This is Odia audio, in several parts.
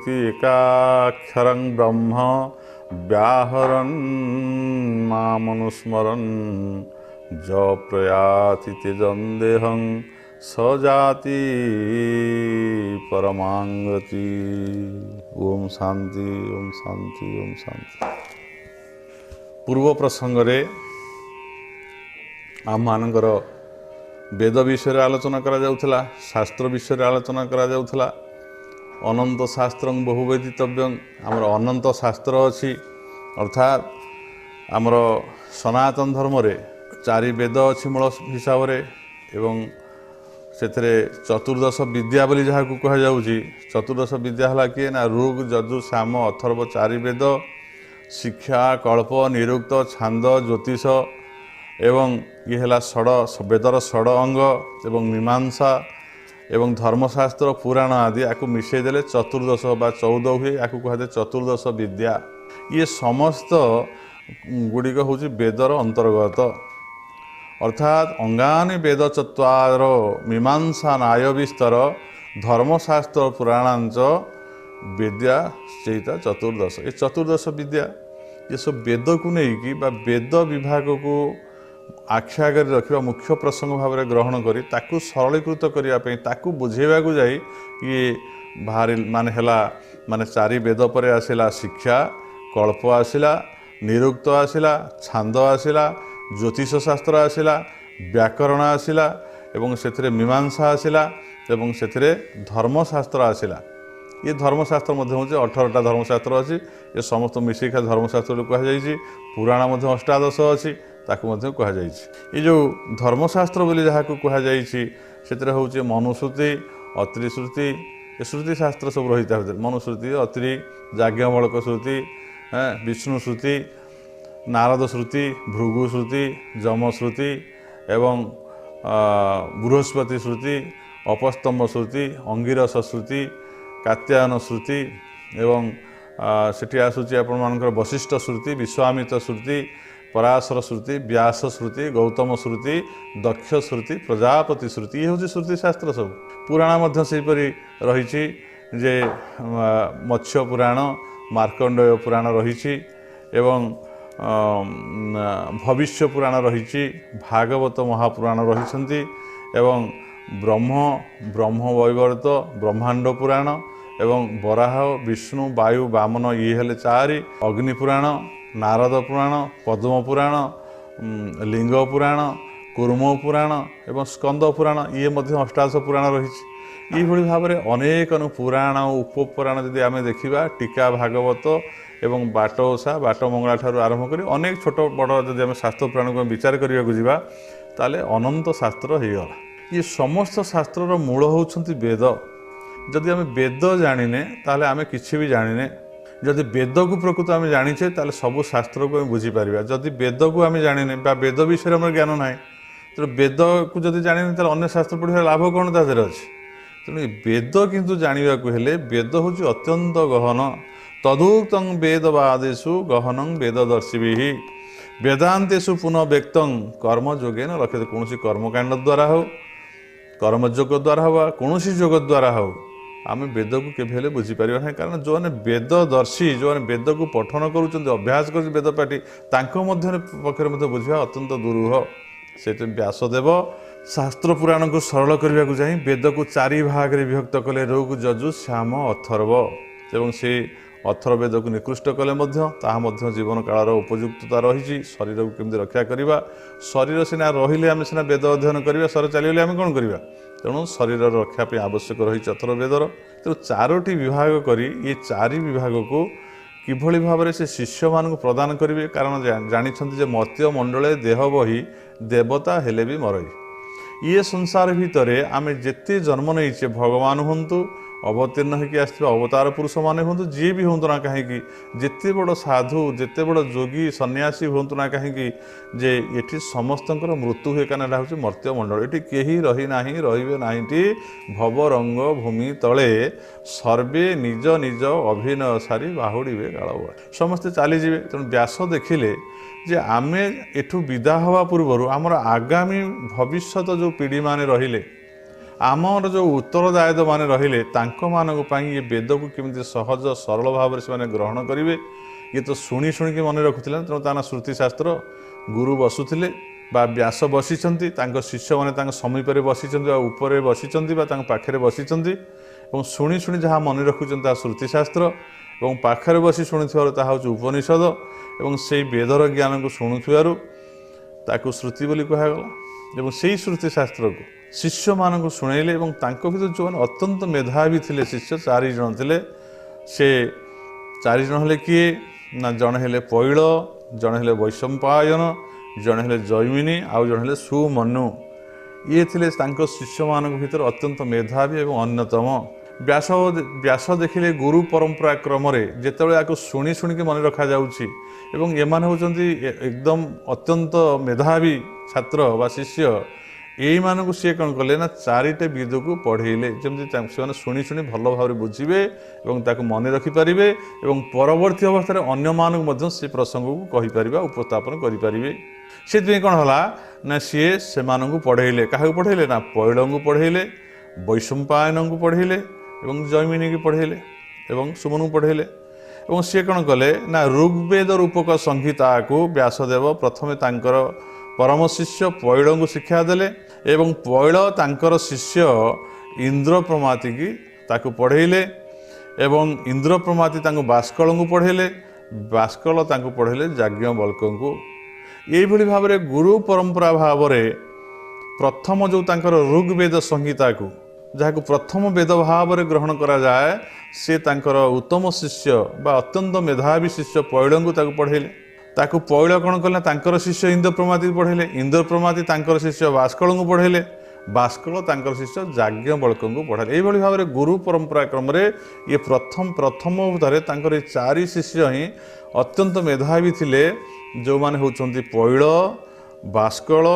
इति एकाक्षरं ब्रह्म व्याहरन् मामनुस्मरन् ज प्रयाति तेजं देहं स जाति परमांगति। ओम शांति ओम शांति ओम शांति। पूर्व प्रसंग रे आम मानकर वेद विषय आलोचना करा जाउथला, शास्त्र विषय आलोचना करा जाउथला। अनंत शास्त्र बहुवेदितव्यं, आमर अनंत शास्त्र अच्छी, अर्थात आमर सनातन धर्म रे चारि वेद अच्छी मूल हिसाब रे, एवं सेथरे चतुर्दश विद्या बोली जहाँ को कह जाउची। चतुर्दश विद्या हला किए ना ऋग यजु साम अथर्व चारि वेद, शिक्षा कल्प निरुक्त छांद ज्योतिष एवं ये है षड वेदर षड अंग एवं मीमांसा एवं धर्मशास्त्र पुराण आदि आपको मिसेदेले चतुर्दश बा 14 हुए, आपको कहते चतुर्दश विद्या। ये समस्त गुड़िक हूँ वेदर अंतर्गत, अर्थात अंगानि वेद चत्वार मीमांसा न्याय विस्तर धर्मशास्त्र पुराणांच विद्या चैता चतुर्दश। ये चतुर्दश विद्या ये सब वेद को नहीं बा वेद विभाग को आखि आगे रखा मुख्य प्रसंग भाव में ग्रहण करी ताकू सरलीकृत करने ताकू बुझेवा को जाई ये भारी माने हला माने चारि वेद पर आसिला शिक्षा कल्प आसिला निरुक्त आसिला छांद आसिला ज्योतिष शास्त्र आसिला व्याकरण आसिला एवं सेथिरे मीमांसा आसिला एवं सेथिरे धर्मशास्त्र आसिला। ये धर्मशास्त्र मध्य हूँ 18टा धर्मशास्त्र अच्छी, ये समस्त मिशिका धर्मशास्त्र कहुई। पुराण मध्य 18 अच्छी ताकू मध्य कहुई। ये जो धर्मशास्त्र बोली जहाँ को कहुई से हूँ मनुश्रुति अत्रिश्रुति, ये श्रुति शास्त्र सब रही था। मनुश्रुति अत्रि याज्ञवल्क श्रुति, विष्णु श्रुति, नारद श्रुति, भृगु श्रुति, जम श्रुति एवं बृहस्पति श्रुति, अपस्तम्भ श्रुति, अंगिरस श्रुति, कात्यायन श्रुति एवं सेठी आसूची आपण मानकर वशिष्ठ श्रुति, विश्वामित श्रुति, पराशर श्रुति, व्यास श्रुति, गौतम श्रुति, दक्ष श्रुति, प्रजापति श्रुति। ये हूँ श्रुति शास्त्र सब। पुराण मध्य सेहीपरि रही जे मत्स्य पुराण, मार्कंडेय पुराण रही एवं भविष्य पुराण रही, भागवत महापुराण रही एवं ब्रह्म वैवर्त ब्रह्मांड पुराण एवं वराह विष्णु वायु वामन ये हेले चारि, अग्नि पुराण, नारद पुराण, पद्म पुराण, लिंग पुराण, कूर्म पुराण एवं स्कंद पुराण, ये मध्य अष्टादश पुराण रही। ये भाव में अनेक पुराण उपपुराण जदि आम देखा टीका भागवत एवं बाट ओषा बाट मंगला ठारू आरंभ कर अनेक छोट बड़ जदि आम शास्त्र पुराण को विचार करने को जावा ताले अनंत शास्त्र हो गला। ये समस्त शास्त्रर मूल होउछंती वेद। जदि आम वेद जानिने ताले आम किछि भी जानिने। जदि वेद को प्रकृत आम जानिछे ताले सबु शास्त्र को बुझीपर। जदि वेद को आम जानिने बा वेद विषय में ज्ञान ना तो वेद को जदि जानिने ताले अन्य शास्त्र पढ़िया लाभ कौन तादेर अच्छे। तेणु वेद किंतु जानिबा को हेले वेद हूँ अत्यंत गहन। तदुक्तं वेदवादेषु गहनं वेददर्शिभिः वेदांतेषु पुनः व्यक्तं कर्मयोगेन लक्ष्यते। कौन कर्मकांड द्वारा हो, कर्मयोग द्वारा हो, कौन योग द्वारा हो आम वेद को केवे बुझीपर ना। कारण जो मैंने वेददर्शी जो मैंने वेद को पठन करुँच अभ्यास कर वेद पाठी पक्षर बुझा अत्यंत दुरूह। से व्यासदेव शास्त्र पुराण को सरल करने को जाए वेद को चारि भाग में विभक्त कले ऋग यजु साम अथर्व एवं से अथर्ववेद को निकृष्ट कले जीवन कालर उपयुक्तता रही। शरीर को केमती रक्षा करवा, शरीर सीना रहिले आम सीना वेद अध्ययन करवा, शरीर चलीगले आम कौन करवा। तेणु शरीर रक्षा आवश्यक रही अथर्ववेदर। तेणु चारोटी विभाग करी ये चारि विभाग को किभली भाव में से शिष्य मान प्रदान करेंगे। कारण जानी मर्त्य मंडले देह बही देवता हेले भी मरई। ये संसार भितर आम जिते जन्म नहीं भगवान हूँ अवतीर्ण होकर आसवा अवतार पुरुष माने हूँ जी भी हूँ ना कहीं जिते बड़ साधु जिते बड़ योगी सन्यासी हूँ ना कहीं जे ये समस्त मृत्यु हुए कारण हूँ मर्त्य मंडल। ये कहीं रही ना रे ना भव रंग भूमि तले सर्वे निज निज अभिनय सारी बाहुड़े काल समस्ते चलीजे। तेणु व्यास देखिले जे आमे एठू विदा हवा पूर्वर आमर आगामी भविष्यत जो पीढ़ी माने रहिले ଆମର ଯେଉଁ ଉତ୍ତରଦାୟିତ ମାନେ ରହିଲେ ତାଙ୍କମାନଙ୍କ ପାଇଁ ଏ ବେଦକୁ କେମିତି ସହଜ ସରଳ ଭାବରେ ସେମାନେ ଗ୍ରହଣ କରିବେ। ଇଏ ତ ଶୁଣି ଶୁଣିକି ମନେ ରଖୁଥିଲେ, ତେଣୁ ତାଙ୍କ ଶ୍ରୁତିଶାସ୍ତ୍ର ଗୁରୁ ବସୁଥିଲେ ବା ବ୍ୟାସ ବସିଛନ୍ତି, ତାଙ୍କ ଶିଷ୍ୟମାନେ ତାଙ୍କ ସମୀପରେ ବସିଛନ୍ତି ବା ଉପରେ ବସିଛନ୍ତି ବା ତାଙ୍କ ପାଖରେ ବସିଛନ୍ତି ଏବଂ ଶୁଣି ଶୁଣି ଯାହା ମନେ ରଖୁଛନ୍ତି ତାହା ଶ୍ରୁତିଶାସ୍ତ୍ର ଏବଂ ପାଖରେ ବସି ଶୁଣୁଥିବାରୁ ତାହା ହେଉଛି ଉପନିଷଦ ଏବଂ ସେଇ ବେଦର ଜ୍ଞାନକୁ ଶୁଣୁଥିବାରୁ ତାକୁ ଶ୍ରୁତି ବୋଲି କୁହାଗଲା। ଏବଂ ସେଇ ଶ୍ରୁତିଶାସ୍ତ୍ରକୁ ଶିଷ୍ୟମାନଙ୍କୁ ଶୁଣାଇଲେ ଏବଂ ତାଙ୍କ ଭିତରୁ ଯେଉଁମାନେ ଅତ୍ୟନ୍ତ ମେଧାବୀ ଥିଲେ ଶିଷ୍ୟ 4 ଜଣ ଥିଲେ। ସେ 4 ଜଣ ହେଲେ କିଏ ନା ଜଣେ ହେଲେ ପୈଳ, ଜଣେ ହେଲେ ବୈଶମ୍ପାୟନ, ଜଣେ ହେଲେ ଜୈମିନୀ ଆଉ ଜଣେ ହେଲେ ସୁମନୁ। ଇଏ ଥିଲେ ତାଙ୍କ ଶିଷ୍ୟମାନଙ୍କ ଭିତରେ ଅତ୍ୟନ୍ତ ମେଧାବୀ ଏବଂ ଅନ୍ୟତମ। ବ୍ୟାସ ଦେଖିଲେ ଗୁରୁ ପରମ୍ପରା କ୍ରମରେ ଯେତେବେଳେ ୟାକୁ ଶୁଣି ଶୁଣିକି ମନେ ରଖାଯାଉଛି ଏବଂ ଏମାନେ ହେଉଛନ୍ତି ଏକଦମ ଅତ୍ୟନ୍ତ ମେଧାବୀ ଛାତ୍ର ବା ଶିଷ୍ୟ, ଏଇମାନଙ୍କୁ ସିଏ କ'ଣ କଲେ ନା 4ଟା ବେଦକୁ ପଢ଼େଇଲେ, ଯେମିତି ସେମାନେ ଶୁଣି ଶୁଣି ଭଲ ଭାବରେ ବୁଝିବେ ଏବଂ ତାକୁ ମନେ ରଖିପାରିବେ ଏବଂ ପରବର୍ତ୍ତୀ ଅବସ୍ଥାରେ ଅନ୍ୟମାନଙ୍କୁ ମଧ୍ୟ ସେ ପ୍ରସଙ୍ଗକୁ କହିପାରିବା ଉପସ୍ଥାପନ କରିପାରିବେ। ସେଥିପାଇଁ କ'ଣ ହେଲା ନା ସିଏ ସେମାନଙ୍କୁ ପଢ଼େଇଲେ। କାହାକୁ ପଢ଼େଇଲେ ନା ପୈଳଙ୍କୁ ପଢ଼େଇଲେ, ବୈଶମ୍ପାୟନଙ୍କୁ ପଢ଼େଇଲେ ଏବଂ ଜୈମିନୀକୁ ପଢ଼େଇଲେ ଏବଂ ସୁମନଙ୍କୁ ପଢ଼େଇଲେ। ଏବଂ ସିଏ କ'ଣ କଲେ ନା ଋଗ୍ବେଦ ରୂପକ ସଂହିତାକୁ ବ୍ୟାସଦେବ ପ୍ରଥମେ ତାଙ୍କର ପରମ ଶିଷ୍ୟ ପୈଳଙ୍କୁ ଶିକ୍ଷା ଦେଲେ ଏବଂ ପୈଳ ତାଙ୍କର ଶିଷ୍ୟ ଇନ୍ଦ୍ରପ୍ରମାତିକି ତାକୁ ପଢ଼େଇଲେ ଏବଂ ଇନ୍ଦ୍ରପ୍ରମାତି ତାଙ୍କୁ ବାଷ୍କଳଙ୍କୁ ପଢ଼େଇଲେ, ବାଷ୍କଳ ତାଙ୍କୁ ପଢ଼େଇଲେ ଯାଜ୍ଞବଲ୍କ୍ୟଙ୍କୁ। ଏଇଭଳି ଭାବରେ ଗୁରୁ ପରମ୍ପରା ଭାବରେ ପ୍ରଥମ ଯେଉଁ ତାଙ୍କର ଋଗ୍ବେଦ ସଂହିତାକୁ ଯାହାକୁ ପ୍ରଥମ ବେଦ ଭାବରେ ଗ୍ରହଣ କରାଯାଏ, ସେ ତାଙ୍କର ଉତ୍ତମ ଶିଷ୍ୟ ବା ଅତ୍ୟନ୍ତ ମେଧାବୀ ଶିଷ୍ୟ ପୈଳଙ୍କୁ ତାକୁ ପଢ଼େଇଲେ। ତାକୁ ପୈଳ କ'ଣ କଲେ ତାଙ୍କର ଶିଷ୍ୟ ଇନ୍ଦ୍ରପ୍ରମାତିକୁ ପଢ଼େଇଲେ, ଇନ୍ଦ୍ରପ୍ରମାତି ତାଙ୍କର ଶିଷ୍ୟ ବାଷ୍କଳଙ୍କୁ ପଢ଼େଇଲେ, ବାଷ୍କଳ ତାଙ୍କର ଶିଷ୍ୟ ଯାଜ୍ଞବଲ୍କ୍ୟଙ୍କୁ ପଢ଼ାଇଲେ। ଏଇଭଳି ଭାବରେ ଗୁରୁ ପରମ୍ପରା କ୍ରମରେ ଇଏ ପ୍ରଥମରେ ତାଙ୍କର ଏ 4 ଶିଷ୍ୟ ହିଁ ଅତ୍ୟନ୍ତ ମେଧାବୀ ଥିଲେ, ଯେଉଁମାନେ ହେଉଛନ୍ତି ପୈଳ, ବାଷ୍କଳ,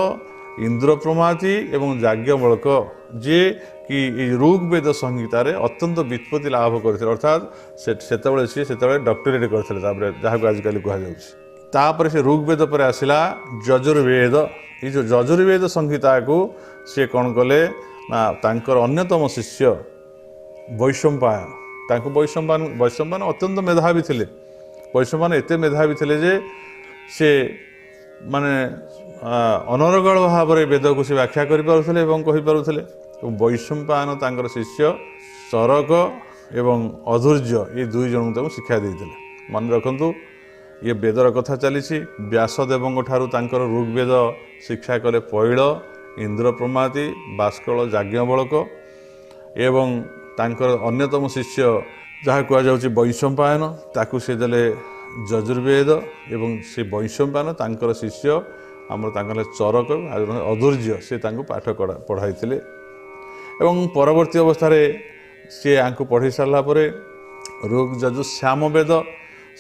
ଇନ୍ଦ୍ରପ୍ରମାତି ଏବଂ ଯାଜ୍ଞବଲ୍କ୍ୟ, ଯିଏ କି ଏଇ ଋଗ୍ବେଦ ସଂହିତାରେ ଅତ୍ୟନ୍ତ ବ୍ୟୁତ୍ପତ୍ତି ଲାଭ କରିଥିଲେ, ଅର୍ଥାତ୍ ସେତେବେଳେ ଡକ୍ଟରେଟ୍ କରିଥିଲେ, ତାପରେ ଯାହାକୁ ଆଜିକାଲି କୁହାଯାଉଛି। ତାପରେ ସେ ଋଗ୍ବେଦ ପରେ ଆସିଲା ଯଜୁର୍ବେଦ। ଏଇ ଯେଉଁ ଯଜୁର୍ବେଦ ସଂହିତାକୁ ସେ କ'ଣ କଲେ ନା ତାଙ୍କର ଅନ୍ୟତମ ଶିଷ୍ୟ ବୈଶମ୍ପାୟନ, ତାଙ୍କୁ ବୈଶମ୍ପାୟନ ଅତ୍ୟନ୍ତ ମେଧାବୀ ଥିଲେ। ବୈଶମ୍ପାୟନ ଏତେ ମେଧାବୀ ଥିଲେ ଯେ ସେ ମାନେ ଅନର୍ଗଳ ଭାବରେ ବେଦକୁ ସେ ବ୍ୟାଖ୍ୟା କରିପାରୁଥିଲେ ଏବଂ କହିପାରୁଥିଲେ। ଏବଂ ବୈଶମ୍ପାୟନ ତାଙ୍କର ଶିଷ୍ୟ ଚରକ ଏବଂ ଅଧୈର୍ଯ୍ୟ ଏ 2 ଜଣଙ୍କୁ ତାଙ୍କୁ ଶିକ୍ଷା ଦେଇଥିଲେ। ମନେ ରଖନ୍ତୁ, ଇଏ ବେଦର କଥା ଚାଲିଛି। ବ୍ୟାସଦେବଙ୍କ ଠାରୁ ତାଙ୍କର ଋଗ୍ବେଦ ଶିକ୍ଷା କଲେ ପୈଳ, ଇନ୍ଦ୍ରପ୍ରମାତି, ବାଷ୍କଳ, ଯାଜ୍ଞବଲ୍କ୍ୟ ଏବଂ ତାଙ୍କର ଅନ୍ୟତମ ଶିଷ୍ୟ ଯାହା କୁହାଯାଉଛି ବୈଶମ୍ପାୟନ, ତାକୁ ସେ ଦେଲେ ଯଜୁର୍ବେଦ ଏବଂ ସେ ବୈଶମ୍ପାୟନ ତାଙ୍କର ଶିଷ୍ୟ ଆମର ତାଙ୍କର ଚରକ ଆଉ ଅଧୈର୍ଯ୍ୟ, ସେ ତାଙ୍କୁ ପାଠ ପଢ଼ାଇଥିଲେ। ଏବଂ ପରବର୍ତ୍ତୀ ଅବସ୍ଥାରେ ସିଏ ୟାଙ୍କୁ ପଢ଼େଇ ସାରିଲା ପରେ ଋଗ୍ ଯଜୁ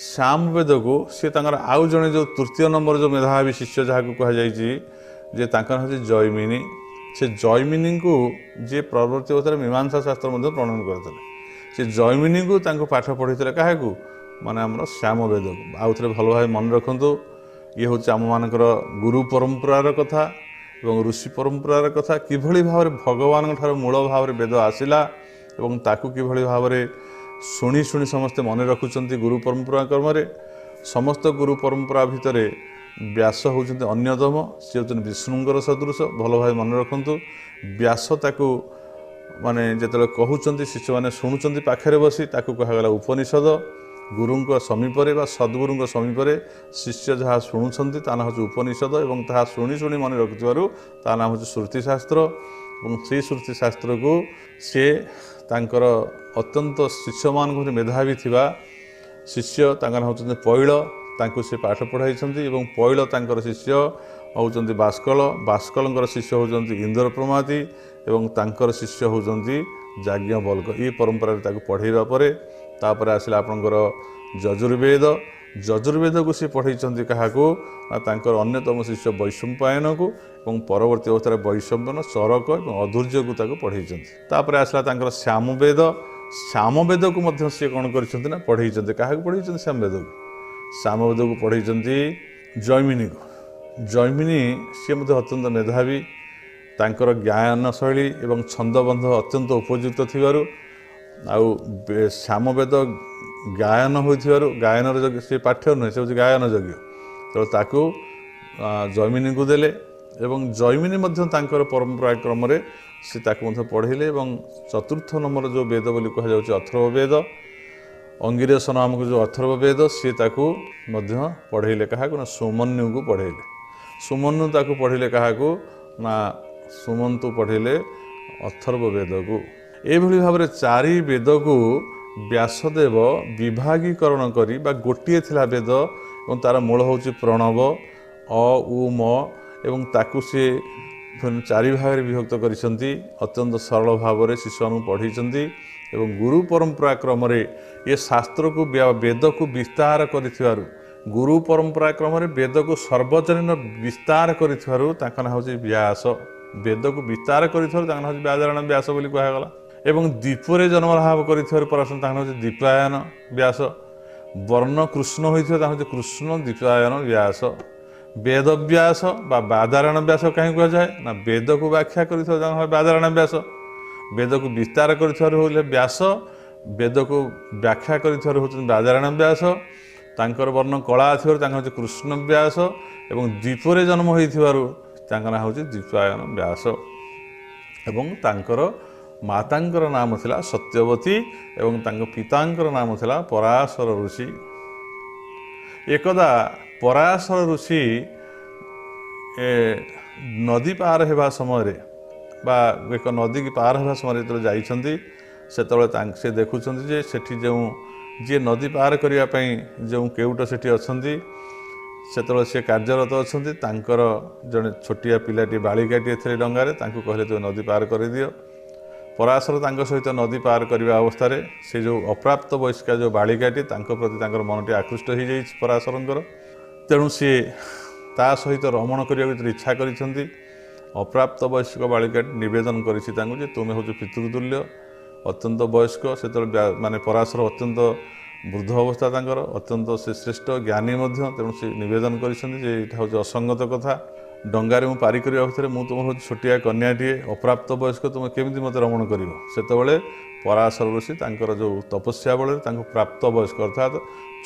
ସାମବେଦକୁ ସେ ତାଙ୍କର ଆଉ ଜଣେ ଯେଉଁ 3ୟ ନମ୍ବର ଯେଉଁ ମେଧାବୀ ଶିଷ୍ୟ ଯାହାକୁ କୁହାଯାଇଛି ଯେ ତାଙ୍କର ହେଉଛି ଜୈମିନୀ। ସେ ଜୈମିନୀଙ୍କୁ ଯିଏ ପରବର୍ତ୍ତୀ ଅବସ୍ଥାରେ ମୀମାଂସା ଶାସ୍ତ୍ର ମଧ୍ୟ ପ୍ରଣୟନ କରିଥିଲେ, ସେ ଜୈମିନୀଙ୍କୁ ତାଙ୍କୁ ପାଠ ପଢ଼େଇଥିଲେ। କାହାକୁ ମାନେ ଆମର ସାମବେଦକୁ। ଆଉ ଥରେ ଭଲ ଭାବେ ମନେ ରଖନ୍ତୁ, ଇଏ ହେଉଛି ଆମମାନଙ୍କର ଗୁରୁ ପରମ୍ପରାର କଥା ଏବଂ ଋଷି ପରମ୍ପରାର କଥା, କିଭଳି ଭାବରେ ଭଗବାନଙ୍କ ଠାରୁ ମୂଳ ଭାବରେ ବେଦ ଆସିଲା ଏବଂ ତାକୁ କିଭଳି ଭାବରେ ଶୁଣି ଶୁଣି ସମସ୍ତେ ମନେ ରଖୁଛନ୍ତି ଗୁରୁ ପରମ୍ପରା କ୍ରମରେ। ସମସ୍ତ ଗୁରୁ ପରମ୍ପରା ଭିତରେ ବ୍ୟାସ ହେଉଛନ୍ତି ଅନ୍ୟତମ, ସେ ହେଉଛନ୍ତି ବିଷ୍ଣୁଙ୍କର ସଦୃଶ। ଭଲ ଭାବେ ମନେ ରଖନ୍ତୁ, ବ୍ୟାସ ତାକୁ ମାନେ ଯେତେବେଳେ କହୁଛନ୍ତି ଶିଷ୍ୟମାନେ ଶୁଣୁଛନ୍ତି ପାଖରେ ବସି, ତାକୁ କୁହାଗଲା ଉପନିଷଦ। ଗୁରୁଙ୍କ ସମୀପରେ ବା ସଦ୍ଗୁରୁଙ୍କ ସମୀପରେ ଶିଷ୍ୟ ଯାହା ଶୁଣୁଛନ୍ତି ତା ନାଁ ହେଉଛି ଉପନିଷଦ ଏବଂ ତାହା ଶୁଣି ଶୁଣି ମନେ ରଖୁଥିବାରୁ ତା ନାଁ ହେଉଛି ଶ୍ରୁତିଶାସ୍ତ୍ର। ଏବଂ ସେଇ ଶ୍ରୁତିଶାସ୍ତ୍ରକୁ ସେ ତାଙ୍କର ଅତ୍ୟନ୍ତ ଶିଷ୍ୟମାନଙ୍କ ଭିତରେ ମେଧାବୀ ଥିବା ଶିଷ୍ୟ ତାଙ୍କ ନାଁ ହେଉଛନ୍ତି ପୈଳ, ତାଙ୍କୁ ସେ ପାଠ ପଢ଼ାଇଛନ୍ତି ଏବଂ ପୈଳ ତାଙ୍କର ଶିଷ୍ୟ ହେଉଛନ୍ତି ବାଷ୍କଳ, ବାଷ୍କଳଙ୍କର ଶିଷ୍ୟ ହେଉଛନ୍ତି ଇନ୍ଦ୍ରପ୍ରମାତି ଏବଂ ତାଙ୍କର ଶିଷ୍ୟ ହେଉଛନ୍ତି ଯାଜ୍ଞବଲ୍କ୍ୟ। ଏ ପରମ୍ପରାରେ ତାକୁ ପଢ଼େଇବା ପରେ ତାପରେ ଆସିଲା ଆପଣଙ୍କର ଯଜୁର୍ବେଦକୁ ସେ ପଢ଼େଇଛନ୍ତି କାହାକୁ ନା ତାଙ୍କର ଅନ୍ୟତମ ଶିଷ୍ୟ ବୈଶମ୍ପାୟନକୁ ଏବଂ ପରବର୍ତ୍ତୀ ଅବସ୍ଥାରେ ବୈଶମ୍ପାୟନ, ଚରକ ଏବଂ ଅଧୈର୍ଯ୍ୟକୁ ତାକୁ ପଢ଼େଇଛନ୍ତି। ତାପରେ ଆସିଲା ତାଙ୍କର ସାମବେଦକୁ ମଧ୍ୟ ସେ କ'ଣ କରିଛନ୍ତି ନା ପଢ଼େଇଛନ୍ତି। କାହାକୁ ପଢ଼େଇଛନ୍ତି? ସାମବେଦକୁ ପଢ଼େଇଛନ୍ତି ଜୈମିନୀକୁ। ଜୈମିନୀ ସିଏ ମଧ୍ୟ ଅତ୍ୟନ୍ତ ମେଧାବୀ, ତାଙ୍କର ଜ୍ଞାନ ଶୈଳୀ ଏବଂ ଛନ୍ଦବନ୍ଧ ଅତ୍ୟନ୍ତ ଉପଯୁକ୍ତ ଥିବାରୁ ଆଉ ସାମବେଦ ଗାୟନ ହୋଇଥିବାରୁ ଗାୟନର ଯଜ୍ଞ ସେ ପାଠ୍ୟ ନୁହେଁ, ସେ ହେଉଛି ଗାୟନ ଯଜ୍ଞ। ତେଣୁ ତାକୁ ଜୈମିନୀଙ୍କୁ ଦେଲେ ଏବଂ ଜୈମିନୀ ମଧ୍ୟ ତାଙ୍କର ପରମ୍ପରା କ୍ରମରେ ସେ ତାକୁ ମଧ୍ୟ ପଢ଼େଇଲେ ଏବଂ ଚତୁର୍ଥ ନମ୍ବର ଯେଉଁ ବେଦ ବୋଲି କୁହାଯାଉଛି ଅଥର୍ବ ବେଦ, ଅଙ୍ଗିରସ ନାମକ ଯେଉଁ ଅଥର୍ବ ବେଦ, ସିଏ ତାକୁ ମଧ୍ୟ ପଢ଼େଇଲେ କାହାକୁ ନା ସୁମନ୍ୟୁଙ୍କୁ ପଢ଼େଇଲେ। ସୁମନ୍ୟୁ ତାକୁ ପଢ଼ିଲେ କାହାକୁ ନା ସୁମନ୍ତୁ ପଢ଼ିଲେ ଅଥର୍ବ ବେଦକୁ। ଏଇଭଳି ଭାବରେ ଚାରି ବେଦକୁ ବ୍ୟାସଦେବ ବିଭାଗୀକରଣ କରି ବା ଗୋଟିଏ ଥିଲା ବେଦ ଏବଂ ତାର ମୂଳ ହେଉଛି ପ୍ରଣବ ଅ ଉ ମ ଏବଂ ତାକୁ ସେ ଚାରି ଭାଗରେ ବିଭକ୍ତ କରିଛନ୍ତି। ଅତ୍ୟନ୍ତ ସରଳ ଭାବରେ ଶିଶୁମାନଙ୍କୁ ପଢ଼େଇଛନ୍ତି ଏବଂ ଗୁରୁ ପରମ୍ପରା କ୍ରମରେ ଏ ଶାସ୍ତ୍ରକୁ ବେଦକୁ ବିସ୍ତାର କରିଥିବାରୁ ଗୁରୁ ପରମ୍ପରା କ୍ରମରେ ବେଦକୁ ସର୍ବଜନୀନ ବିସ୍ତାର କରିଥିବାରୁ ତାଙ୍କ ନାଁ ହେଉଛି ବ୍ୟାସ। ବେଦକୁ ବିସ୍ତାର କରିଥିବାରୁ ତାଙ୍କ ନାଁ ହେଉଛି ବ୍ୟାକରଣ ବ୍ୟାସ ବୋଲି କୁହାଗଲା। ଏବଂ ଦ୍ୱୀପରେ ଜନ୍ମଲାଭ କରିଥିବାରୁ ପରାଶର ତାଙ୍କ ନାଁ ହେଉଛି ଦ୍ୱୀପାୟନ ବ୍ୟାସ। ବର୍ଣ୍ଣ କୃଷ୍ଣ ହୋଇଥିବା ତାଙ୍କ ହେଉଛି କୃଷ୍ଣ ଦ୍ୱୀପାୟନ ବ୍ୟାସ। ବେଦବ୍ୟାସ ବା ବାଦାରାୟଣ ବ୍ୟାସ କାହିଁ କୁହାଯାଏ ନା ବେଦକୁ ବ୍ୟାଖ୍ୟା କରିଥିବା ତାଙ୍କ ବାଦାରାୟଣ ବ୍ୟାସ। ବେଦକୁ ବିସ୍ତାର କରିଥିବାରୁ ହେଲେ ବ୍ୟାସ, ବେଦକୁ ବ୍ୟାଖ୍ୟା କରିଥିବାରୁ ହେଉଛନ୍ତି ବାଦାରାୟଣ ବ୍ୟାସ। ତାଙ୍କର ବର୍ଣ୍ଣ କଳା ଥିବାରୁ ତାଙ୍କ ହେଉଛି କୃଷ୍ଣ ବ୍ୟାସ ଏବଂ ଦ୍ୱୀପରେ ଜନ୍ମ ହୋଇଥିବାରୁ ତାଙ୍କ ନାଁ ହେଉଛି ଦ୍ୱୀପାୟନ ବ୍ୟାସ। ଏବଂ ତାଙ୍କର ମାତାଙ୍କର ନାମ ଥିଲା ସତ୍ୟବତୀ ଏବଂ ତାଙ୍କ ପିତାଙ୍କର ନାମ ଥିଲା ପରାଶର ଋଷି। ଏକଦା ପରାଶର ଋଷି ନଦୀ ପାର ହେବା ସମୟରେ ବା ଏକ ନଦୀକି ପାର ହେବା ସମୟରେ ଯେତେବେଳେ ଯାଇଛନ୍ତି ସେତେବେଳେ ସେ ଦେଖୁଛନ୍ତି ଯେ ସେଠି ଯିଏ ନଦୀ ପାର କରିବା ପାଇଁ ଯେଉଁ କେଉଟ ସେଠି ଅଛନ୍ତି, ସେତେବେଳେ ସେ କାର୍ଯ୍ୟରତ ଅଛନ୍ତି। ତାଙ୍କର ଜଣେ ଛୋଟିଆ ପିଲାଟି ବାଳିକାଟିଏ ଥିଲେ ଡଙ୍ଗାରେ, ତାଙ୍କୁ କହିଲେ ତୁମେ ନଦୀ ପାର କରିଦିଅ। ପରାଶର ତାଙ୍କ ସହିତ ନଦୀ ପାର କରିବା ଅବସ୍ଥାରେ ସେ ଯେଉଁ ଅପ୍ରାପ୍ତ ବୟସ୍କା ଯେଉଁ ବାଳିକାଟି ତାଙ୍କ ପ୍ରତି ତାଙ୍କର ମନଟି ଆକୃଷ୍ଟ ହୋଇଯାଇଛି ପରାଶରଙ୍କର। ତେଣୁ ସିଏ ତା ସହିତ ରମଣ କରିବାକୁ ଯେତେବେଳେ ଇଚ୍ଛା କରିଛନ୍ତି, ଅପ୍ରାପ୍ତ ବୟସ୍କ ବାଳିକାଟି ନିବେଦନ କରିଛି ତାଙ୍କୁ ଯେ ତୁମେ ହେଉଛ ପିତୃତୁଲ୍ୟ, ଅତ୍ୟନ୍ତ ବୟସ୍କ। ସେତେବେଳେ ମାନେ ପରାଶର ଅତ୍ୟନ୍ତ ବୃଦ୍ଧ ଅବସ୍ଥା ତାଙ୍କର, ଅତ୍ୟନ୍ତ ସେ ଶ୍ରେଷ୍ଠ ଜ୍ଞାନୀ ମଧ୍ୟ। ତେଣୁ ସେ ନିବେଦନ କରିଛନ୍ତି ଯେ ଏଇଟା ହେଉଛି ଅସଙ୍ଗତ କଥା। ଡଙ୍ଗାରେ ମୁଁ ପାରି କରିବା ଭିତରେ ମୁଁ ତୁମର ହେଉଛି ଛୋଟିଆ କନ୍ୟାଟିଏ, ଅପ୍ରାପ୍ତ ବୟସ୍କ, ତୁମେ କେମିତି ମୋତେ ରମଣ କରିବ? ସେତେବେଳେ ପରାଶର ଋଷି ତାଙ୍କର ଯେଉଁ ତପସ୍ୟା ବଳରେ ତାଙ୍କୁ ପ୍ରାପ୍ତ ବୟସ୍କ ଅର୍ଥାତ୍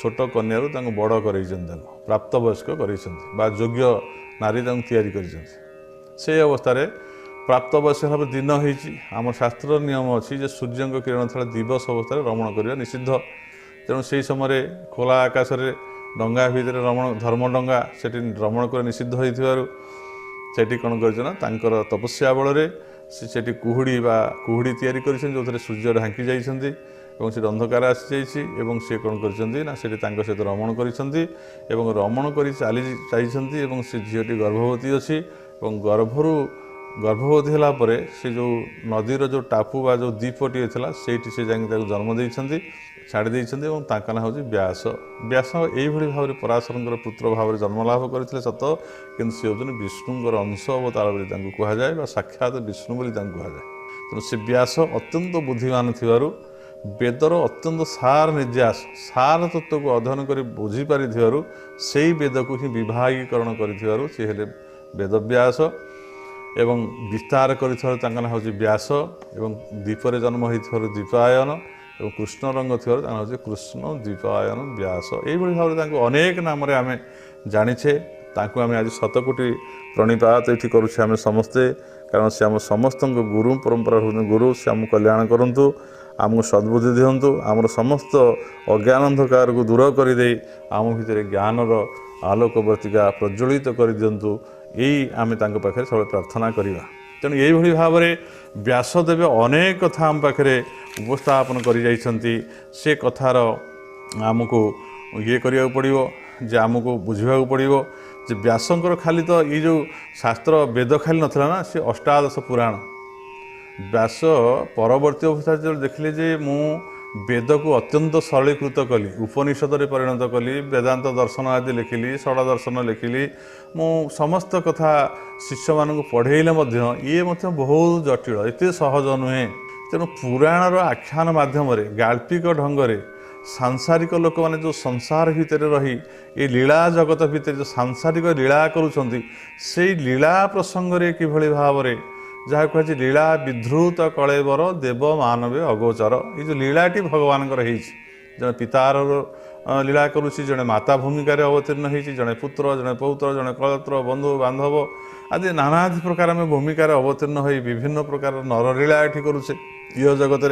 ଛୋଟ କନ୍ୟାରୁ ତାଙ୍କୁ ବଡ଼ କରାଇଛନ୍ତି, ତାଙ୍କୁ ପ୍ରାପ୍ତ ବୟସ୍କ କରାଇଛନ୍ତି ବା ଯୋଗ୍ୟ ନାରୀ ତାଙ୍କୁ ତିଆରି କରିଛନ୍ତି। ସେହି ଅବସ୍ଥାରେ ପ୍ରାପ୍ତ ବୟସ୍କ ଭାବରେ ଦିନ ହେଇଛି। ଆମ ଶାସ୍ତ୍ରର ନିୟମ ଅଛି ଯେ ସୂର୍ଯ୍ୟଙ୍କ କିରଣ ଥିଲା ଦିବସ ଅବସ୍ଥାରେ ରମଣ କରିବା ନିଷିଦ୍ଧ। ତେଣୁ ସେହି ସମୟରେ ଖୋଲା ଆକାଶରେ ଡଙ୍ଗା ଭିତରେ ଧର୍ମ ଡଙ୍ଗା ସେଠି ରମଣ କରିବା ନିଷିଦ୍ଧ ହୋଇଥିବାରୁ ସେଠି କ'ଣ କରିଛ ନା ତାଙ୍କର ତପସ୍ୟା ବଳରେ ସେଠି କୁହୁଡ଼ି ତିଆରି କରିଛନ୍ତି, ଯେଉଁଥିରେ ସୂର୍ଯ୍ୟ ଢାଙ୍କି ଯାଇଛନ୍ତି ଏବଂ ସେଠି ଅନ୍ଧକାର ଆସିଯାଇଛି। ଏବଂ ସେ କ'ଣ କରିଛନ୍ତି ନା ସେଠି ତାଙ୍କ ସହିତ ରମଣ କରିଛନ୍ତି ଏବଂ ରମଣ କରି ଯାଇଛନ୍ତି ଏବଂ ସେ ଝିଅଟି ଗର୍ଭବତୀ ଅଛି ଏବଂ ଗର୍ଭବତୀ ହେଲା ପରେ ସେ ଯେଉଁ ନଦୀର ଯେଉଁ ଟାପୁ ବା ଯେଉଁ ଦ୍ୱୀପଟିଏ ଥିଲା ସେଇଠି ସେ ଯାଇକି ତାକୁ ଜନ୍ମ ଦେଇଛନ୍ତି, ଛାଡ଼ି ଦେଇଛନ୍ତି ଏବଂ ତାଙ୍କ ନାଁ ହେଉଛି ବ୍ୟାସ। ବ୍ୟାସ ଏଇଭଳି ଭାବରେ ପରାଶରଙ୍କର ପୁତ୍ର ଭାବରେ ଜନ୍ମଲାଭ କରିଥିଲେ ସତ, କିନ୍ତୁ ସେ ହେଉଛନ୍ତି ବିଷ୍ଣୁଙ୍କର ଅଂଶ ଅବତାର ବୋଲି ତାଙ୍କୁ କୁହାଯାଏ ବା ସାକ୍ଷାତ ବିଷ୍ଣୁ ବୋଲି ତାଙ୍କୁ କୁହାଯାଏ। ତେଣୁ ସେ ବ୍ୟାସ ଅତ୍ୟନ୍ତ ବୁଦ୍ଧିମାନ ଥିବାରୁ ବେଦର ଅତ୍ୟନ୍ତ ସାର ତତ୍ତ୍ୱକୁ ଅଧ୍ୟୟନ କରି ବୁଝିପାରିଥିବାରୁ ସେଇ ବେଦକୁ ହିଁ ବିଭାଗୀକରଣ କରିଥିବାରୁ ସେ ହେଲେ ବେଦବ୍ୟାସ ଏବଂ ବିସ୍ତାର କରିଥିବାରୁ ତାଙ୍କ ନାଁ ହେଉଛି ବ୍ୟାସ ଏବଂ ଦ୍ୱୀପରେ ଜନ୍ମ ହୋଇଥିବାରୁ ଦ୍ୱୀପାୟନ ଏବଂ କୃଷ୍ଣ ରଙ୍ଗ ଥିବାରୁ ତାଙ୍କ ହେଉଛି କୃଷ୍ଣ ଦ୍ୱୀପାୟନ ବ୍ୟାସ। ଏଇଭଳି ଭାବରେ ତାଙ୍କୁ ଅନେକ ନାମରେ ଆମେ ଜାଣିଛେ। ତାଙ୍କୁ ଆମେ ଆଜି ଶତକୋଟି ପ୍ରଣିପାତ ଏଠି କରୁଛେ ଆମେ ସମସ୍ତେ, କାରଣ ସେ ଆମ ସମସ୍ତଙ୍କ ଗୁରୁ ପରମ୍ପରା ହେଉଛନ୍ତି ଗୁରୁ। ସେ ଆମକୁ କଲ୍ୟାଣ କରନ୍ତୁ, ଆମକୁ ସଦ୍ବୁଦ୍ଧି ଦିଅନ୍ତୁ, ଆମର ସମସ୍ତ ଅଜ୍ଞାନ ଅନ୍ଧକାରକୁ ଦୂର କରିଦେଇ ଆମ ଭିତରେ ଜ୍ଞାନର ଆଲୋକବର୍ତ୍ତିକା ପ୍ରଜ୍ୱଳିତ କରିଦିଅନ୍ତୁ। ଏଇ ଆମେ ତାଙ୍କ ପାଖରେ ସବୁବେଳେ ପ୍ରାର୍ଥନା କରିବା। ତେଣୁ ଏଇଭଳି ଭାବରେ ବ୍ୟାସଦେବ ଅନେକ କଥା ଆମ ପାଖରେ ଉପସ୍ଥାପନ କରିଯାଇଛନ୍ତି। ସେ କଥାର ଆମକୁ କରିବାକୁ ପଡ଼ିବ ଯେ ଆମକୁ ବୁଝିବାକୁ ପଡ଼ିବ ଯେ ବ୍ୟାସଙ୍କର ଖାଲି ତ ଏଇ ଯେଉଁ ଶାସ୍ତ୍ର ବେଦ ଖାଲି ନଥିଲା ନା, ସେ ଅଷ୍ଟାଦଶ ପୁରାଣ। ବ୍ୟାସ ପରବର୍ତ୍ତୀ ଅବସ୍ଥାରେ ଯେତେବେଳେ ଦେଖିଲେ ଯେ ମୁଁ ବେଦକୁ ଅତ୍ୟନ୍ତ ସରଳୀକୃତ କଲି, ଉପନିଷଦରେ ପରିଣତ କଲି, ବେଦାନ୍ତ ଦର୍ଶନ ଆଦି ଲେଖିଲି, ଷଡ଼ ଦର୍ଶନ ଲେଖିଲି, ମୁଁ ସମସ୍ତ କଥା ଶିଷ୍ୟମାନଙ୍କୁ ପଢ଼େଇଲେ ମଧ୍ୟ ଇଏ ମଧ୍ୟ ବହୁତ ଜଟିଳ, ଏତେ ସହଜ ନୁହେଁ। ତେଣୁ ପୁରାଣର ଆଖ୍ୟାନ ମାଧ୍ୟମରେ ଗାଳ୍ପିକ ଢଙ୍ଗରେ ସାଂସାରିକ ଲୋକମାନେ ଯେଉଁ ସଂସାର ଭିତରେ ରହି ଏ ଲୀଳା ଜଗତ ଭିତରେ ଯେଉଁ ସାଂସାରିକ ଲୀଳା କରୁଛନ୍ତି, ସେଇ ଲୀଳା ପ୍ରସଙ୍ଗରେ କିଭଳି ଭାବରେ जहाँ कह लीला विधृत कलेबर देव मानवे अगोचर। ये जो लीलाटी भगवानଙ୍କର ହେଇଛି जड़े पितार लीला करुच्ची जड़े माता भूमिकार अवतीर्ण होती जड़े पुत्र जड़े पौत्र जड़े कलत्र बंधु बांधव आदि नानादि प्रकार में भूमिकार अवतीर्ण हो विभिन्न प्रकार नरलीला ये करुचे इह जगत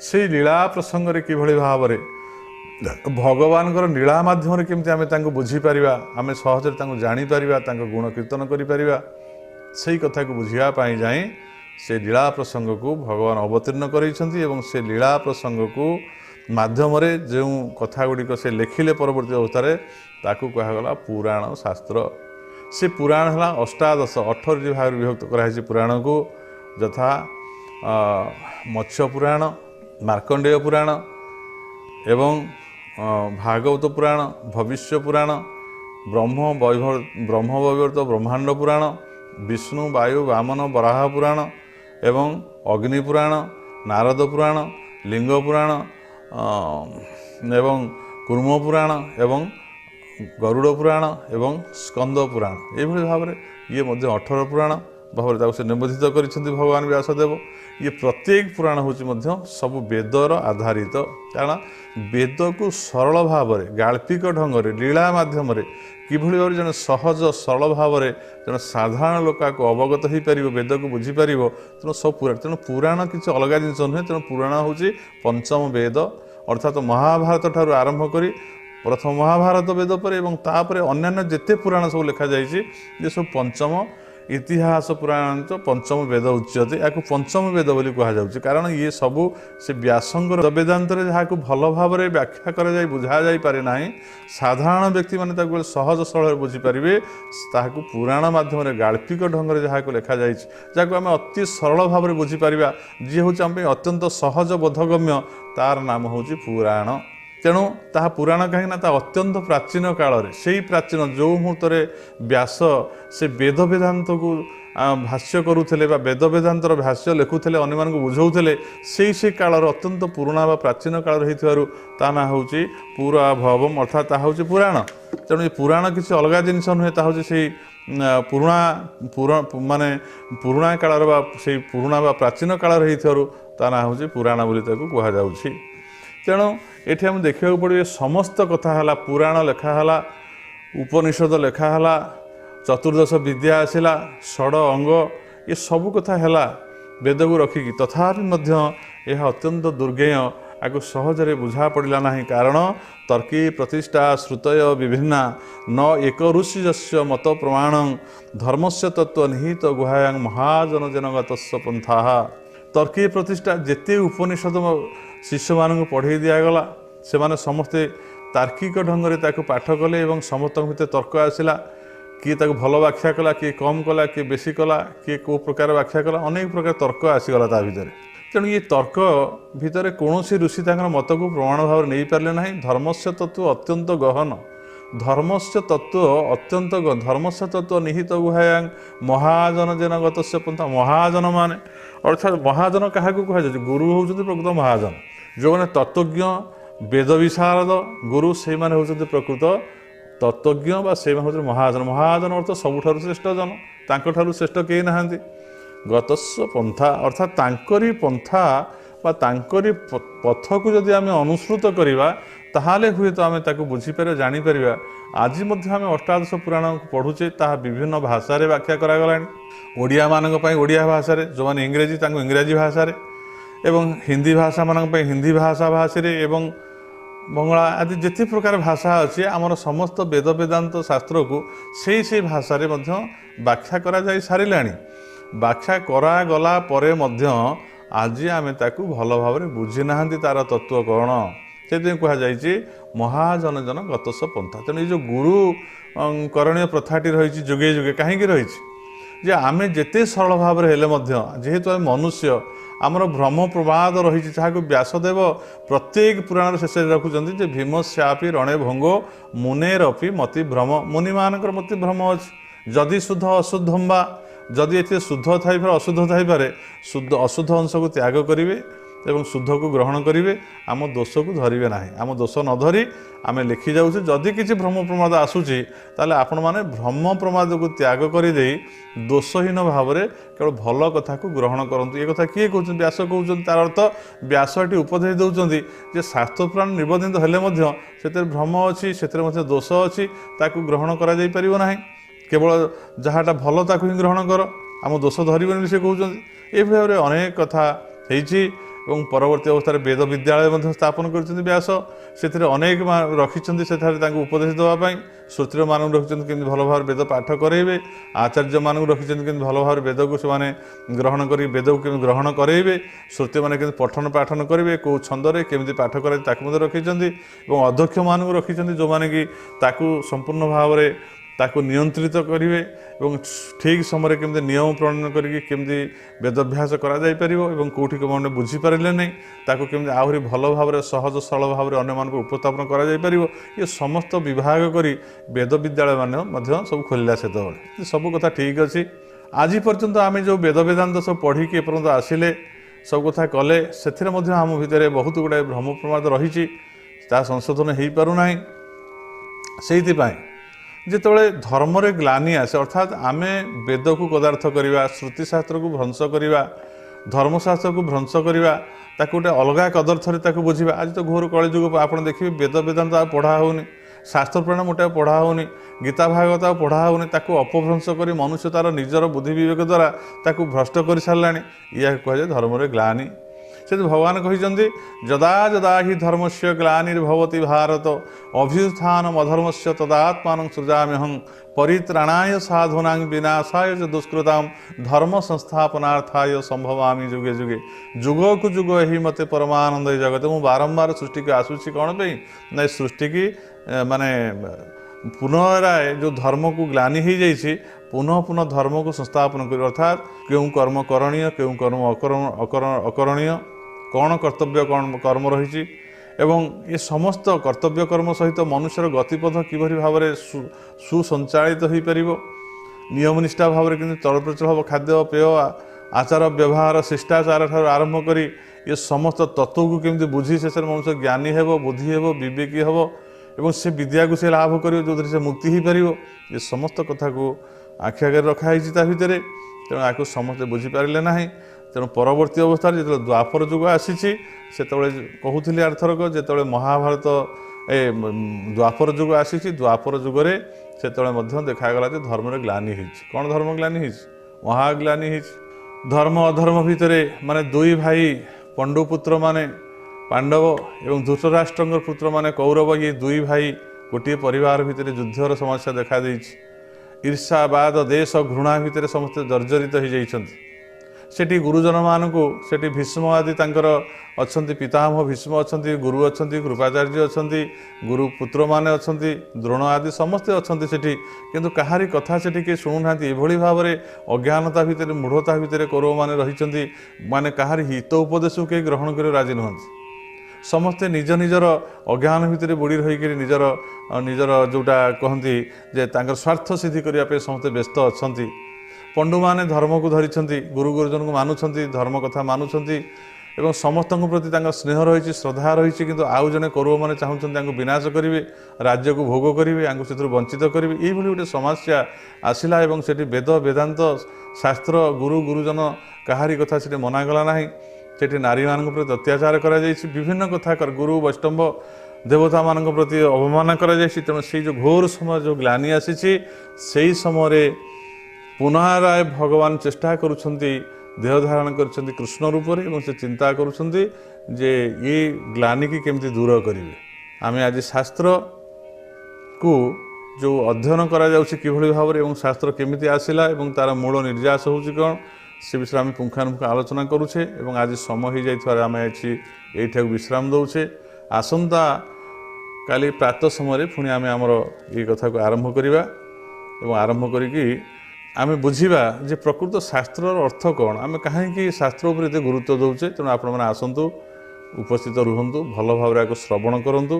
से लीला प्रसंग कि भाव में भगवान लीला मध्यम केमती आम बुझीपर आम सहज जापर गुण कीर्तन कर से कथा को बुझापी जाए से लीला प्रसंग को भगवान अवतीर्ण कर से लीला प्रसंग को माध्यम जो कथा गुड़िक से लिखिले परवर्ती अवस्था ताकू कहगला पुराण शास्त्र। से पुराण है अष्टादश 18 भाग विभक्त कराई पुराण को यथा मत्स्य पुराण मार्कंडेय पुराण एवं भागवत पुराण भविष्य पुराण ब्रह्म वैवर्त ब्रह्मांड पुराण विष्णु वायु वामन वराह पुराण एवं अग्नि पुराण नारद पुराण लिंग पुराण एवं कूर्म पुराण एवं गरुड़ पुराण एवं स्कंद पुराण ये भाव में ये 18 पुराण भाव से निबोधित कर भगवान व्यासदेव। ये प्रत्येक पुराण हूँ सब वेदर आधारित कारण वेद को सरल भाव में गाल्पिक ढंग से लीला मध्यम किभली भाव जन सहज सरल भाव में जन साधारण लोक को अवगत हो पार वेद को बुझीपर तेणु सब पुराण तेणु पुराण किसी अलग जिन नुहे तेणु पुराण हूँ पंचम वेद अर्थात महाभारत ठारू आरंभ कर प्रथम महाभारत वेद पर एवं तापर अन्यान्य जिते पुराण सब लिखा जाए सब पंचम इतिहास पुराण तो पंचम वेद उच्यते या पंचम वेद बोली कहुच्छे कारण ये सबू से व्यासंगर वेदांत जहाँ को भल भाव में व्याख्या कर बुझा जापे ना साधारण व्यक्ति मैंने सहज सरल बुझीपारे ताकू पुराण मध्यम गाल्पिक ढंग से जहाँ को लिखा जाए जहाँ आम अति सरल भाव में बुझीपर जी हूँ आम अत्यंत सहज बोधगम्य तार नाम हूँ पुराण। तेणु ताहा पुराण कहीं अत्यंत प्राचीन काल से प्राचीन जो मुहूर्त व्यास से वेद वेदांत को भाष्य करुले वेद वेदांतर भाष्य लिखुले अन्य मानक बुझाऊे से कालर अत्यंत पुराणा व प्राचीन काल ता ना हूँ पुरा भवम अर्थात ता हूँ पुराण। तेणु ये पुराण किसी अलग जिनस नुहे ता हूँ से पुराणा माने पुराणा कालर से पुराणा व प्राचीन कालर ता ना हूँ पुराण बोली कहुच्छी। तेणु ये आम देखा पड़े समस्त कथा है पुराण लिखाला उपनिषद लिखाला चतुर्दश विद्या आसला षड अंग ये सब कथा है वेद को रखिकी तथापि यह अत्यंत दुर्गेय आपको सहजरे बुझा पड़ा ना कारण तर्की प्रतिष्ठा श्रुतय विभिन्ना न एक ऋषिजस्य मत प्रमाण धर्मस्य तत्व निहित गुहायां महाजन जनगत पंथा। तर्की प्रतिष्ठा जिते उपनिषद शिष्य मानक पढ़े दिगला से माने समस्ते तार्किक ढंग से पाठ कले और समस्त भितर तर्क आसला किए भल व्याख्या कला किए कम कला किए बेसी कला किए कौ प्रकार व्याख्या कला अनेक प्रकार तर्क आसीगला ता भितर। तेणु ये तर्क भितर कौन ऋषि मत को प्रमाण भाव नहीं पारे ना धर्मस्य तत्व अत्यंत गहन धर्मस्य तत्व अत्यंत धर्मस्य तत्व निहित गुहायां महाजन जनगत पंथा महाजन माने अर्थात महाजन क्या कहुच्छे गुरु होती प्रकृत महाजन जो मैंने तत्वज्ञ वेद विशारद गुरु से माने होती प्रकृत तत्वज्ञ से महाजन महाजन अर्थ सबुठारु श्रेष्ठ जन तांकठारु श्रेष्ठ कई नहांती गतस्व पंथा अर्थात तांकरी पंथा बा तांकरी पथ को जदि आम अनुसृत करवा ताहले हुए तो आम बुझीपर जापर आज आम अष्टादश पुराण पढ़ुचे ताहा विभिन्न भाषा व्याख्या करागला ओडिया मानक ओडिया भाषा जो मैंने इंग्रेजी इंग्राजी भाषा एवं हिंदी भाषा मानक हिंदी भाषा एवं बंगला आदि जिते प्रकार भाषा अच्छी आमर समस्त वेद वेदांत शास्त्र को से भाषा व्याख्या करा जाई सारिला व्याख्या करागला परे मध्य आज आम ताकू भल भाव में बुझी ना तार तत्व कौन से कहुई महाजन जन गतस पंथा। तेणु ये जो गुरु करणीय प्रथाटी रही जुगे जुगे कहीं रही आम जिते सरल भाव में जेहेतु आम मनुष्य आमर भ्रम प्रमाद रही जहाँ व्यासदेव प्रत्येक पुराण शेष रखुच्च भीमस्यापी रणे भंगो मुनेरपी मति भ्रम मुनि मानकर मति भ्रम अच्छी जदि शुद्ध अशुद्धम बा जदि ये शुद्ध थाई अशुद्ध थाईपे शुद्ध अशुद्ध अंश को त्याग करेंगे ଏବଂ ଶୁଦ୍ଧକୁ ଗ୍ରହଣ କରିବେ, ଆମ ଦୋଷକୁ ଧରିବେ ନାହିଁ। ଆମ ଦୋଷ ନ ଧରି ଆମେ ଲେଖି ଯାଉଛୁ। ଯଦି କିଛି ଭ୍ରମ ପ୍ରମାଦ ଆସୁଛି ତାହେଲେ ଆପଣମାନେ ଭ୍ରମ ପ୍ରମାଦକୁ ତ୍ୟାଗ କରିଦେଇ ଦୋଷହୀନ ଭାବରେ କେବଳ ଭଲ କଥାକୁ ଗ୍ରହଣ କରନ୍ତୁ। ଏ କଥା କିଏ କହୁଛନ୍ତି? ବ୍ୟାସ କହୁଛନ୍ତି। ତାର ଅର୍ଥ ବ୍ୟାସ ଏଠି ଉପଦେଶ ଦେଉଛନ୍ତି ଯେ ଶାସ୍ତ୍ର ପୁରାଣ ନିବନ୍ଧିତ ହେଲେ ମଧ୍ୟ ସେଥିରେ ଭ୍ରମ ଅଛି, ସେଥିରେ ମଧ୍ୟ ଦୋଷ ଅଛି, ତାକୁ ଗ୍ରହଣ କରାଯାଇପାରିବ ନାହିଁ। କେବଳ ଯାହାଟା ଭଲ ତାକୁ ହିଁ ଗ୍ରହଣ କର, ଆମ ଦୋଷ ଧରିବନି ବୋଲି ସେ କହୁଛନ୍ତି। ଏଭଳି ଭାବରେ ଅନେକ କଥା ହେଇଛି। ଏବଂ ପରବର୍ତ୍ତୀ ଅବସ୍ଥାରେ ବେଦ ବିଦ୍ୟାଳୟ ମଧ୍ୟ ସ୍ଥାପନ କରିଛନ୍ତି ବ୍ୟାସ। ସେଥିରେ ଅନେକ ରଖିଛନ୍ତି ସେଠାରେ ତାଙ୍କୁ ଉପଦେଶ ଦେବା ପାଇଁ। ଶ୍ରୋତ୍ରିୟମାନଙ୍କୁ ରଖିଛନ୍ତି କେମିତି ଭଲ ଭାବରେ ବେଦ ପାଠ କରାଇବେ। ଆଚାର୍ଯ୍ୟମାନଙ୍କୁ ରଖିଛନ୍ତି କେମିତି ଭଲ ଭାବରେ ବେଦକୁ ସେମାନେ ଗ୍ରହଣ କରି ବେଦକୁ କେମିତି ଗ୍ରହଣ କରାଇବେ। ଶ୍ରୋତ୍ରିୟମାନେ କେମିତି ପଠନ ପାଠନ କରିବେ, କେଉଁ ଛନ୍ଦରେ କେମିତି ପାଠ କରାଇବେ ତାକୁ ମଧ୍ୟ ରଖିଛନ୍ତି। ଏବଂ ଅଧ୍ୟକ୍ଷମାନଙ୍କୁ ରଖିଛନ୍ତି ଯେଉଁମାନେ କି ତାକୁ ସମ୍ପୂର୍ଣ୍ଣ ଭାବରେ ତାକୁ ନିୟନ୍ତ୍ରିତ କରିବେ ଏବଂ ଠିକ୍ ସମୟରେ କେମିତି ନିୟମ ପ୍ରଣୟନ କରିକି କେମିତି ବେଦଭ୍ୟାସ କରାଯାଇପାରିବ ଏବଂ କେଉଁଠି କେଉଁମାନେ ବୁଝିପାରିଲେ ନାହିଁ ତାକୁ କେମିତି ଆହୁରି ଭଲ ଭାବରେ ସହଜ ସରଳ ଭାବରେ ଅନ୍ୟମାନଙ୍କୁ ଉପସ୍ଥାପନ କରାଯାଇପାରିବ। ଏ ସମସ୍ତ ବିଭାଗ କରି ବେଦ ବିଦ୍ୟାଳୟମାନେ ମଧ୍ୟ ସବୁ ଖୋଲିଲା ସେତେବେଳେ। ସବୁ କଥା ଠିକ୍ ଅଛି। ଆଜି ପର୍ଯ୍ୟନ୍ତ ଆମେ ଯେଉଁ ବେଦ ବେଦାନ୍ତ ସବୁ ପଢ଼ିକି ଏପର୍ଯ୍ୟନ୍ତ ଆସିଲେ, ସବୁ କଥା କଲେ, ସେଥିରେ ମଧ୍ୟ ଆମ ଭିତରେ ବହୁତ ଗୁଡ଼ାଏ ଭ୍ରମ ପ୍ରମାଦ ରହିଛି, ତାହା ସଂଶୋଧନ ହୋଇପାରୁନାହିଁ। ସେଇଥିପାଇଁ ଯେତେବେଳେ ଧର୍ମରେ ଗ୍ଲାନି ଆସେ, ଅର୍ଥାତ୍ ଆମେ ବେଦକୁ ପଦାର୍ଥ କରିବା, ଶ୍ରୁତିଶାସ୍ତ୍ରକୁ ଭ୍ରଂଶ କରିବା, ଧର୍ମଶାସ୍ତ୍ରକୁ ଭ୍ରଂଶ କରିବା, ତାକୁ ଗୋଟେ ଅଲଗା କଦର୍ଥରେ ତାକୁ ବୁଝିବା। ଆଜି ତ ଘୋର କଳିଯୁଗ, ଆପଣ ଦେଖିବେ ବେଦ ବେଦାନ୍ତ ଆଉ ପଢ଼ା ହେଉନି, ଶାସ୍ତ୍ର ପୁରାଣ ମୋଟେ ପଢ଼ା ହେଉନି, ଗୀତା ଭାଗବତ ଆଉ ପଢ଼ା ହେଉନି। ତାକୁ ଅପଭ୍ରଂଶ କରି ମନୁଷ୍ୟ ତାର ନିଜର ବୁଦ୍ଧି ବିବେକ ଦ୍ୱାରା ତାକୁ ଭ୍ରଷ୍ଟ କରିସାରିଲାଣି। ଏହାକୁ କୁହାଯାଏ ଧର୍ମରେ ଗ୍ଲାନି। ସେଠି ଭଗବାନ କହିଛନ୍ତି ଯଦା ଯଦା ହି ଧର୍ମସ୍ୟ ଗ୍ଲାନିର୍ଭବତି ଭାରତ ଅଭ୍ୟୁତ୍ଥାନମ୍ ଅଧର୍ମସ୍ୟ ତଦାତ୍ମାନଂ ସୃଜାମ୍ୟହଂ ପରିତ୍ରାଣାୟ ସାଧୂନାଂ ବିନାଶାୟ ଚ ଦୁଷ୍କୃତାମ୍ ଧର୍ମ ସଂସ୍ଥାପନାର୍ଥାୟ ସମ୍ଭବାମି ଯୁଗେ ଯୁଗେ। ଯୁଗକୁ ଯୁଗ ଏହି ମତେ ପରମାନନ୍ଦ ଏ ଜଗତ। ମୁଁ ବାରମ୍ବାର ସୃଷ୍ଟିକୁ ଆସୁଛି କ'ଣ ପାଇଁ ନା ଏ ସୃଷ୍ଟିକି ମାନେ ପୁନରାୟ ଯେଉଁ ଧର୍ମକୁ ଗ୍ଲାନି ହୋଇଯାଇଛି ପୁନଃ ପୁନଃ ଧର୍ମକୁ ସଂସ୍ଥାପନ କରିବ। ଅର୍ଥାତ୍ କେଉଁ କର୍ମ କରଣୀୟ, କେଉଁ କର୍ମ ଅକରଣୀୟ, କ'ଣ କର୍ତ୍ତବ୍ୟ କ'ଣ କର୍ମ ରହିଛି ଏବଂ ଏ ସମସ୍ତ କର୍ତ୍ତବ୍ୟ କର୍ମ ସହିତ ମନୁଷ୍ୟର ଗତିପଥ କିଭଳି ଭାବରେ ସୁସଞ୍ଚାଳିତ ହୋଇପାରିବ, ନିୟମନିଷ୍ଠା ଭାବରେ କିନ୍ତୁ ଚଳପ୍ରଚଳ ହେବ, ଖାଦ୍ୟପେୟ ଆଚାର ବ୍ୟବହାର ଶିଷ୍ଟାଚାର ଠାରୁ ଆରମ୍ଭ କରି ଏ ସମସ୍ତ ତତ୍ତ୍ୱକୁ କେମିତି ବୁଝି ଶେଷରେ ମନୁଷ୍ୟ ଜ୍ଞାନୀ ହେବ, ବୁଦ୍ଧି ହେବ, ବିବେକୀ ହେବ ଏବଂ ସେ ବିଦ୍ୟାକୁ ସେ ଲାଭ କରିବ ଯେଉଁଥିରେ ସେ ମୁକ୍ତି ହୋଇପାରିବ। ଏ ସମସ୍ତ କଥାକୁ ଆଖି ଆଗରେ ରଖାହେଇଛି ତା ଭିତରେ। ତେଣୁ ଆକୁ ସମସ୍ତେ ବୁଝିପାରିଲେ ନାହିଁ। ତେଣୁ ପରବର୍ତ୍ତୀ ଅବସ୍ଥାରେ ଯେତେବେଳେ ଦ୍ୱାପର ଯୁଗ ଆସିଛି, ସେତେବେଳେ କହୁଥିଲି ଆରଥରକ ଯେତେବେଳେ ମହାଭାରତ ଦ୍ୱାପର ଯୁଗ ଆସିଛି, ଦ୍ୱାପର ଯୁଗରେ ସେତେବେଳେ ମଧ୍ୟ ଦେଖାଗଲା ଯେ ଧର୍ମରେ ଗ୍ଲାନି ହେଇଛି। କ'ଣ ଧର୍ମ ଗ୍ଲାନି ହେଇଛି? ମହାଗ୍ଲାନି ହେଇଛି। ଧର୍ମ ଅଧର୍ମ ଭିତରେ ମାନେ ଦୁଇ ଭାଇ ପଣ୍ଡୁପୁତ୍ରମାନେ ପାଣ୍ଡବ ଏବଂ ଧୃତରାଷ୍ଟ୍ରଙ୍କ ପୁତ୍ରମାନେ କୌରବ, ଇଏ ଦୁଇ ଭାଇ ଗୋଟିଏ ପରିବାର ଭିତରେ ଯୁଦ୍ଧର ସମସ୍ୟା ଦେଖାଦେଇଛି। ଈର୍ଷାବାଦ ଦେଶ ଘୃଣା ଭିତରେ ସମସ୍ତେ ଜର୍ଜରିତ ହୋଇଯାଇଛନ୍ତି। ସେଠି ଗୁରୁଜନମାନଙ୍କୁ ସେଠି ଭୀଷ୍ମ ଆଦି ତାଙ୍କର ଅଛନ୍ତି, ପିତାମହ ଭୀଷ୍ମ ଅଛନ୍ତି, ଗୁରୁ ଅଛନ୍ତି, କୃପାଚାର୍ଯ୍ୟ ଅଛନ୍ତି, ଗୁରୁ ପୁତ୍ରମାନେ ଅଛନ୍ତି, ଦ୍ରୋଣ ଆଦି ସମସ୍ତେ ଅଛନ୍ତି ସେଠି। କିନ୍ତୁ କାହାରି କଥା ସେଠି କିଏ ଶୁଣୁନାହାନ୍ତି। ଏଭଳି ଭାବରେ ଅଜ୍ଞାନତା ଭିତରେ ମୂଢ଼ତା ଭିତରେ କୌରବମାନେ ରହିଛନ୍ତି। ମାନେ କାହାରି ହିତ ଉପଦେଶକୁ କେହି ଗ୍ରହଣ କରି ରାଜି ନୁହନ୍ତି। ସମସ୍ତେ ନିଜ ନିଜର ଅଜ୍ଞାନ ଭିତରେ ବୁଡ଼ି ରହିକରି ନିଜର ଯେଉଁଟା କହନ୍ତି ଯେ ତାଙ୍କର ସ୍ୱାର୍ଥ ସିଦ୍ଧି କରିବା ପାଇଁ ସମସ୍ତେ ବ୍ୟସ୍ତ ଅଛନ୍ତି। ପଣ୍ଡୁମାନେ ଧର୍ମକୁ ଧରିଛନ୍ତି, ଗୁରୁ ଗୁରୁଜନଙ୍କୁ ମାନୁଛନ୍ତି, ଧର୍ମ କଥା ମାନୁଛନ୍ତି ଏବଂ ସମସ୍ତଙ୍କ ପ୍ରତି ତାଙ୍କର ସ୍ନେହ ରହିଛି, ଶ୍ରଦ୍ଧା ରହିଛି। କିନ୍ତୁ ଆଉ ଜଣେ କୌରବମାନେ ଚାହୁଁଛନ୍ତି ତାଙ୍କୁ ବିନାଶ କରିବେ, ରାଜ୍ୟକୁ ଭୋଗ କରିବେ, ୟାଙ୍କୁ ସେଥିରୁ ବଞ୍ଚିତ କରିବେ। ଏଇଭଳି ଗୋଟେ ସମସ୍ୟା ଆସିଲା ଏବଂ ସେଠି ବେଦ ବେଦାନ୍ତ ଶାସ୍ତ୍ର ଗୁରୁ ଗୁରୁଜନ କାହାରି କଥା ସେଠି ମନାଗଲା ନାହିଁ। ସେଠି ନାରୀମାନଙ୍କ ପ୍ରତି ଅତ୍ୟାଚାର କରାଯାଇଛି, ବିଭିନ୍ନ କଥା ଗୁରୁ ବୈଷ୍ଣବ ଦେବତାମାନଙ୍କ ପ୍ରତି ଅବମାନ କରାଯାଇଛି। ତେଣୁ ସେଇ ଯେଉଁ ଘୋର ସମୟ ଯେଉଁ ଗ୍ଲାନି ଆସିଛି, ସେଇ ସମୟରେ ପୁନରାୟ ଭଗବାନ ଚେଷ୍ଟା କରୁଛନ୍ତି, ଦେହ ଧାରଣ କରିଛନ୍ତି କୃଷ୍ଣ ରୂପରେ ଏବଂ ସେ ଚିନ୍ତା କରୁଛନ୍ତି ଯେ ଏ ଗ୍ଲାନିକି କେମିତି ଦୂର କରିବେ। ଆମେ ଆଜି ଶାସ୍ତ୍ରକୁ ଯେଉଁ ଅଧ୍ୟୟନ କରାଯାଉଛି କିଭଳି ଭାବରେ ଏବଂ ଶାସ୍ତ୍ର କେମିତି ଆସିଲା ଏବଂ ତା'ର ମୂଳ ନିର୍ଯାସ ହେଉଛି କ'ଣ, ସେ ବିଷୟରେ ଆମେ ପୁଙ୍ଖାନୁପୁଙ୍ଖ ଆଲୋଚନା କରୁଛେ ଏବଂ ଆଜି ସମୟ ହୋଇଯାଇଥିବାରୁ ଆମେ ଏଇଠାକୁ ବିଶ୍ରାମ ଦେଉଛେ। ଆସନ୍ତା କାଲି ପ୍ରାତଃ ସମୟରେ ପୁଣି ଆମେ ଆମର ଏଇ କଥାକୁ ଆରମ୍ଭ କରିବା ଏବଂ ଆରମ୍ଭ କରିକି ଆମେ ବୁଝିବା ଯେ ପ୍ରକୃତ ଶାସ୍ତ୍ରର ଅର୍ଥ କ'ଣ, ଆମେ କାହିଁକି ଶାସ୍ତ୍ର ଉପରେ ଏତେ ଗୁରୁତ୍ୱ ଦେଉଛେ। ତେଣୁ ଆପଣମାନେ ଆସନ୍ତୁ, ଉପସ୍ଥିତ ରୁହନ୍ତୁ, ଭଲ ଭାବରେ ଏହାକୁ ଶ୍ରବଣ କରନ୍ତୁ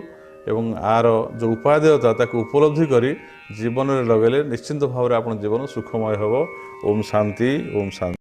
ଏବଂ ଆର ଯେଉଁ ଉପାଦେୟତା ତାକୁ ଉପଲବ୍ଧି କରି ଜୀବନରେ ଲଗାଇଲେ ନିଶ୍ଚିନ୍ତ ଭାବରେ ଆପଣ ଜୀବନ ସୁଖମୟ ହେବ। ଓମ୍ ଶାନ୍ତି, ଓମ୍ ଶାନ୍ତି।